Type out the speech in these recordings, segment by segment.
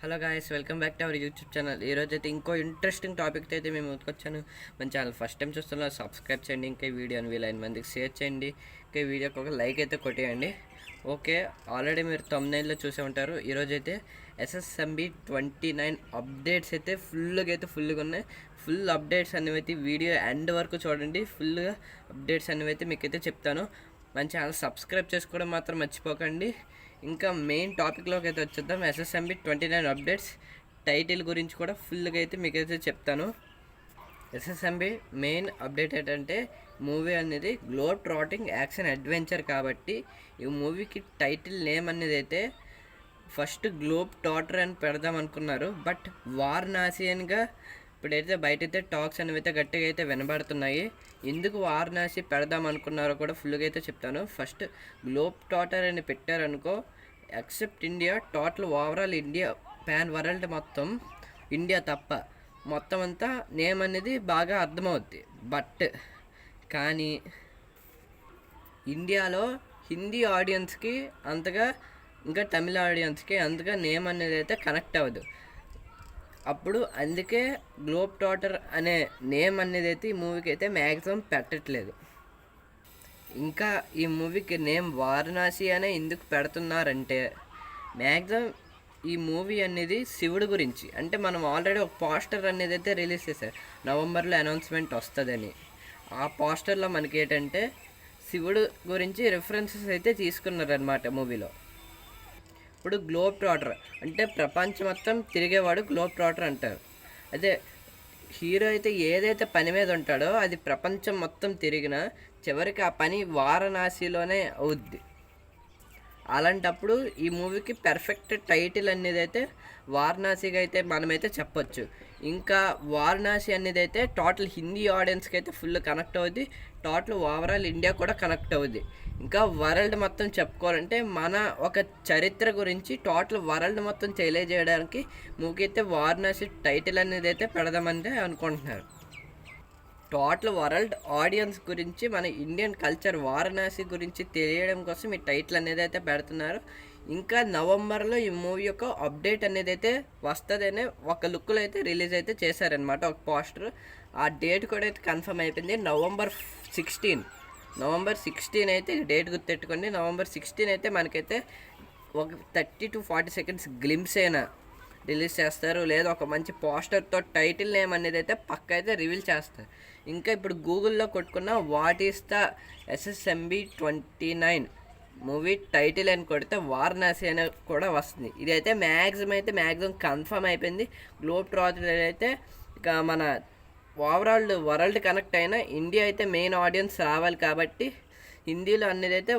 Hello guys, welcome back to our YouTube channel. ఈరోజు అయితే ఇంకో ఇంట్రెస్టింగ్ టాపిక్తో అయితే మేము ముందుకొచ్చాను. మన ఛానల్ ఫస్ట్ టైం చూస్తున్నా సబ్స్క్రైబ్ చేయండి, ఇంకా ఈ వీడియోని వీలైన మందికి షేర్ చేయండి, ఇంకా ఈ వీడియోకి ఒక లైక్ అయితే కొట్టేయండి. ఓకే, ఆల్రెడీ మీరు తమ్నైల్లో చూసే ఉంటారు. ఈరోజు అయితే SSMB 29 అప్డేట్స్ అయితే ఫుల్గా ఉన్నాయి. ఫుల్ అప్డేట్స్ అనేవి అయితే వీడియో ఎండ్ వరకు చూడండి. ఫుల్గా అప్డేట్స్ అనేవి అయితే మీకైతే చెప్తాను. మన ఛానల్ సబ్స్క్రైబ్ చేసుకోవడం మాత్రం మర్చిపోకండి. ఇంకా మెయిన్ టాపిక్లోకి అయితే వచ్చేద్దాం. SSMB 29 అప్డేట్స్ టైటిల్ గురించి కూడా ఫుల్గా అయితే మీకైతే చెప్తాను. SSMB మెయిన్ అప్డేట్ ఏంటంటే మూవీ అనేది గ్లోబ్ ట్రాటింగ్ యాక్షన్ అడ్వెంచర్ కాబట్టి ఈ మూవీకి టైటిల్ నేమ్ అనేది అయితే ఫస్ట్ గ్లోబ్ టాటర్ అని పెడదాం అనుకున్నారు. బట్ వారణాసియన్గా ఇప్పుడైతే బయటైతే టాక్స్ అనేవి అయితే గట్టిగా అయితే వినబడుతున్నాయి. ఎందుకు వారణాసి పెడదాం అనుకున్నారో కూడా ఫుల్గా అయితే చెప్తాను. ఫస్ట్ గ్లోబ్ టాటర్ అని పెట్టారనుకో, except India, total overall India pan world మొత్తం ఇండియా తప్ప మొత్తం అంతా నేమ్ అనేది బాగా అర్థమవుద్ది. బట్ కానీ ఇండియాలో హిందీ ఆడియన్స్కి అంతగా, ఇంకా తమిళ ఆడియన్స్కి అంతగా నేమ్ అనేది అయితే కనెక్ట్ అవ్వదు. అప్పుడు అందుకే గ్లోబ్ టాటర్ అనే నేమ్ అనేది అయితే ఈ మూవీకి అయితే మ్యాక్సిమం పెట్టట్లేదు. ఇంకా ఈ మూవీకి నేమ్ వారణాసి అనే ఎందుకు పెడుతున్నారంటే, మ్యాక్సిమం ఈ మూవీ అనేది శివుడు గురించి, అంటే మనం ఆల్రెడీ ఒక పోస్టర్ అనేది అయితే రిలీజ్ చేశారు, నవంబర్లో అనౌన్స్మెంట్ వస్తుందని. ఆ పోస్టర్లో మనకి ఏంటంటే శివుడు గురించి రిఫరెన్సెస్ అయితే తీసుకున్నారనమాట మూవీలో. ఇప్పుడు గ్లోబ్ ట్రాటర్ అంటే ప్రపంచం మొత్తం తిరిగేవాడు గ్లోబ్ ట్రాటర్ అంటారు. అదే హీరో అయితే ఏదైతే పని మీద ఉంటాడో అది ప్రపంచం మొత్తం తిరిగినా చివరికి ఆ పని వారణాసిలోనే అవుద్ది. అలాంటప్పుడు ఈ మూవీకి పర్ఫెక్ట్ టైటిల్ అనేది అయితే వారణాసిగా అయితే మనమైతే చెప్పొచ్చు. ఇంకా వారణాసి అనేది అయితే టోటల్ హిందీ ఆడియన్స్కి అయితే ఫుల్ కనెక్ట్ అవుద్ది, టోటల్ ఓవరాల్ ఇండియా కూడా కనెక్ట్ అవుద్ది. ఇంకా వరల్డ్ మొత్తం చెప్పుకోవాలంటే మన ఒక చరిత్ర గురించి టోటల్ వరల్డ్ మొత్తం తెలియజేయడానికి మూవీకి అయితే వారణాసి టైటిల్ అనేది అయితే పెడదామని అనుకుంటున్నారు. టోటల్ వరల్డ్ ఆడియన్స్ గురించి, మన ఇండియన్ కల్చర్ వారణాసి గురించి తెలియడం కోసం ఈ టైటిల్ అనేది అయితే పెడుతున్నారు. ఇంకా నవంబర్లో ఈ మూవీ యొక్క అప్డేట్ అనేది అయితే వస్తుందనే ఒక లుక్లో అయితే రిలీజ్ అయితే చేశారనమాట, ఒక పోస్టర్. ఆ డేట్ కూడా అయితే కన్ఫర్మ్ అయిపోయింది, నవంబర్ 16 అయితే డేట్ గుర్తెట్టుకోండి. నవంబర్ 16 అయితే మనకైతే ఒక 30 to 40 seconds గ్లిమ్స్ అయినా రిలీజ్ చేస్తారు, లేదా ఒక మంచి పోస్టర్తో టైటిల్ నేమ్ అనేది అయితే పక్క అయితే రివీల్ చేస్తారు. ఇంకా ఇప్పుడు గూగుల్లో కొట్టుకున్న what is the SSMB 29 movie title అని కొడితే వారణాసి అని కూడా వస్తుంది. ఇదైతే మ్యాక్సిమం కన్ఫర్మ్ అయిపోయింది. గ్లోబ్ ట్రాటర్ అయితే ఇక మన ఓవరాల్ వరల్డ్ కనెక్ట్ అయిన ఇండియా అయితే మెయిన్ ఆడియన్స్ రావాలి కాబట్టి హిందీలో అనేది అయితే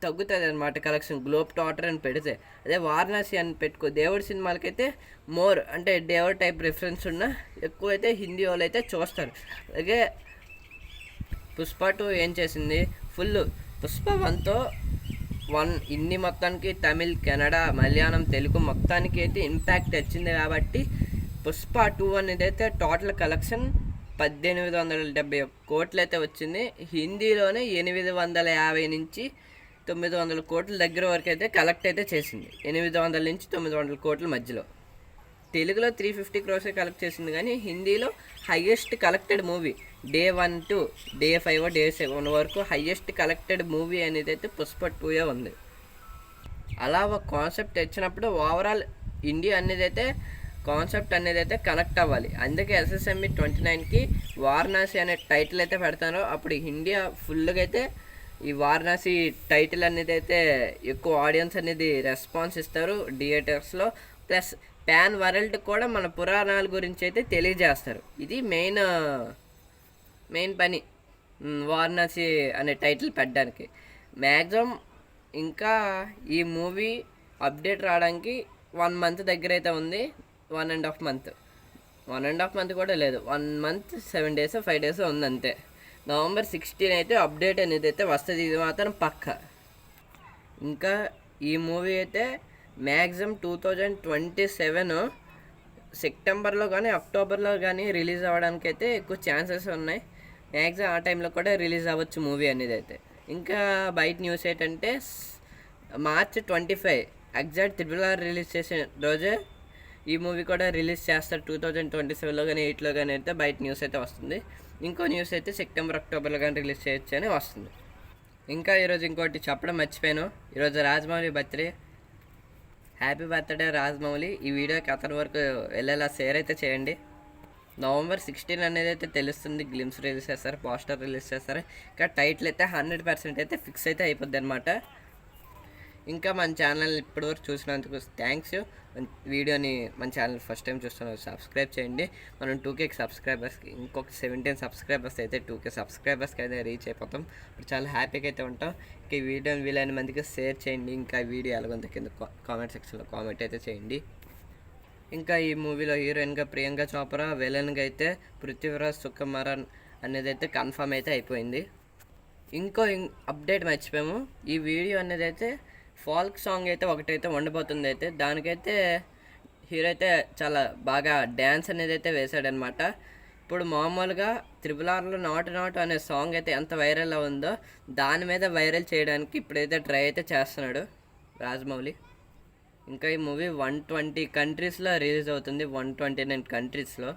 తగ్గుతుంది అనమాట కలెక్షన్ గ్లోబ్ టాటర్ అని పెడితే. అదే వారణాసి అని పెట్టుకో, దేవుడి సినిమాలకైతే మోర్ అంటే దేవుడి టైప్ రిఫరెన్స్ ఉన్న ఎక్కువ అయితే హిందీ వాళ్ళు అయితే చూస్తారు. అలాగే పుష్ప 2 ఏం చేసింది, ఫుల్ పుష్ప 1తో హిందీ మొత్తానికి, తమిళ్, కన్నడ, మలయాళం, తెలుగు మొత్తానికి అయితే ఇంపాక్ట్ వచ్చింది. కాబట్టి పుష్ప 2 అనేది అయితే టోటల్ కలెక్షన్ 1871 కోట్లు అయితే వచ్చింది. హిందీలోనే 850 నుంచి 900 కోట్ల దగ్గర వరకు అయితే కలెక్ట్ అయితే చేసింది. 800 నుంచి 900 కోట్ల మధ్యలో. తెలుగులో 350 crores కలెక్ట్ చేసింది, కానీ హిందీలో highest collected movie Day 1 to Day 5 Day 7 వరకు హైయెస్ట్ కలెక్టెడ్ మూవీ అనేది అయితే పుష్ప 2 ఉంది. అలా ఒక కాన్సెప్ట్ వచ్చినప్పుడు ఓవరాల్ ఇండియా అనేది అయితే కాన్సెప్ట్ అనేది అయితే కనెక్ట్ అవ్వాలి. అందుకే SSMB 29కి వారణాసి అనే టైటిల్ అయితే పెడతాను. అప్పుడు ఇండియా ఫుల్గా అయితే ఈ వారణాసి టైటిల్ అనేది అయితే ఎక్కువ ఆడియన్స్ అనేది రెస్పాన్స్ ఇస్తారు థియేటర్స్లో. ప్లస్ పాన్ వరల్డ్ కూడా మన పురాణాల గురించి అయితే తెలియజేస్తారు. ఇది మెయిన్ పని వారణాసి అనే టైటిల్ పెట్టడానికి. మ్యాక్సిమం ఇంకా ఈ మూవీ అప్డేట్ రావడానికి 1 month దగ్గర అయితే ఉంది. 1.5 month కూడా లేదు, 1 month 7 days 5 days ఉంది అంతే. నవంబర్ 16 అయితే అప్డేట్ అనేది అయితే వస్తుంది, ఇది మాత్రం పక్క. ఇంకా ఈ మూవీ అయితే మ్యాక్సిమం 2027 సెప్టెంబర్లో కానీ అక్టోబర్లో కానీ రిలీజ్ అవ్వడానికి అయితే ఎక్కువ ఛాన్సెస్ ఉన్నాయి. మ్యాక్సిమం ఆ టైంలో కూడా రిలీజ్ అవ్వచ్చు మూవీ అనేది అయితే. ఇంకా బయట న్యూస్ ఏంటంటే March 25 ఎగ్జాక్ట్ RRR రిలీజ్ చేసిన రోజే ఈ మూవీ కూడా రిలీజ్ చేస్తారు 2027లో కానీ 8లో కానీ అయితే బయట న్యూస్ అయితే వస్తుంది. ఇంకో న్యూస్ అయితే సెప్టెంబర్ అక్టోబర్లో కానీ రిలీజ్ చేయొచ్చు అని వస్తుంది. ఇంకా ఈరోజు ఇంకోటి చెప్పడం మర్చిపోయాను, ఈరోజు Rajamouli birthday. Happy birthday Rajamouli. ఈ వీడియోకి అతని వరకు వెళ్ళేలా షేర్ అయితే చేయండి. November 16 అనేది అయితే తెలుస్తుంది, గ్లిమ్స్ రిలీజ్ చేస్తారు, పోస్టర్ రిలీజ్ చేస్తారు. ఇంకా టైటిల్ అయితే 100% అయితే ఫిక్స్ అయితే అయిపోద్ది అనమాట. ఇంకా మన ఛానల్ ఇప్పటివరకు చూసినందుకు థ్యాంక్స్. వీడియోని మన ఛానల్ ఫస్ట్ టైం చూస్తున్నారు సబ్స్క్రైబ్ చేయండి. మనం 2K సబ్స్క్రైబర్స్కి ఇంకొక 17 సబ్స్క్రైబర్స్ అయితే 2K సబ్స్క్రైబర్స్కి అయితే రీచ్ అయిపోతాం. ఇప్పుడు చాలా హ్యాపీగా అయితే ఉంటాం. ఇంకా ఈ వీడియోని వీలైన మందికి షేర్ చేయండి. ఇంకా ఈ వీడియో ఎలాగొందో కింద కామెంట్ సెక్షన్లో కామెంట్ అయితే చేయండి. ఇంకా ఈ మూవీలో హీరోయిన్గా ప్రియాంక చోప్రా, విలన్గా అయితే పృథ్వీరాజ్ సుకుమారన్ అనేది అయితే కన్ఫర్మ్ అయితే అయిపోయింది. ఇంకో అప్డేట్ మర్చిపోయాము, ఈ వీడియో అనేది అయితే ఫోల్క్ సాంగ్ అయితే ఒకటైతే ఉండబోతుంది. అయితే దానికైతే హీరో అయితే చాలా బాగా డ్యాన్స్ అనేది అయితే వేశాడనమాట. ఇప్పుడు మామూలుగా RRRలో నాటు నాటు అనే సాంగ్ అయితే ఎంత వైరల్ ఉందో దాని మీద వైరల్ చేయడానికి ఇప్పుడైతే ట్రై అయితే చేస్తున్నాడు రాజమౌళి. ఇంకా ఈ మూవీ 120 కంట్రీస్లో రిలీజ్ అవుతుంది, 129 కంట్రీస్లో.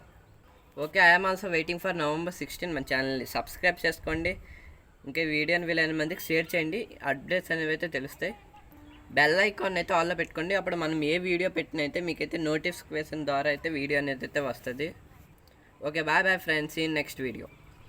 Okay, I'm also waiting for November 16. మన ఛానల్ని సబ్స్క్రైబ్ చేసుకోండి. ఇంకా ఈ వీడియోని వీలైన మందికి షేర్ చేయండి, అప్డేట్స్ అనేవి అయితే తెలుస్తాయి. బెల్ ఐకాన్ అయితే ఆల్లో పెట్టుకోండి, అప్పుడు మనం ఏ వీడియో పెట్టిన అయితే మీకైతే నోటిఫికేషన్ ద్వారా అయితే వీడియో అనేది అయితే వస్తుంది. Okay, bye bye friends, in next video.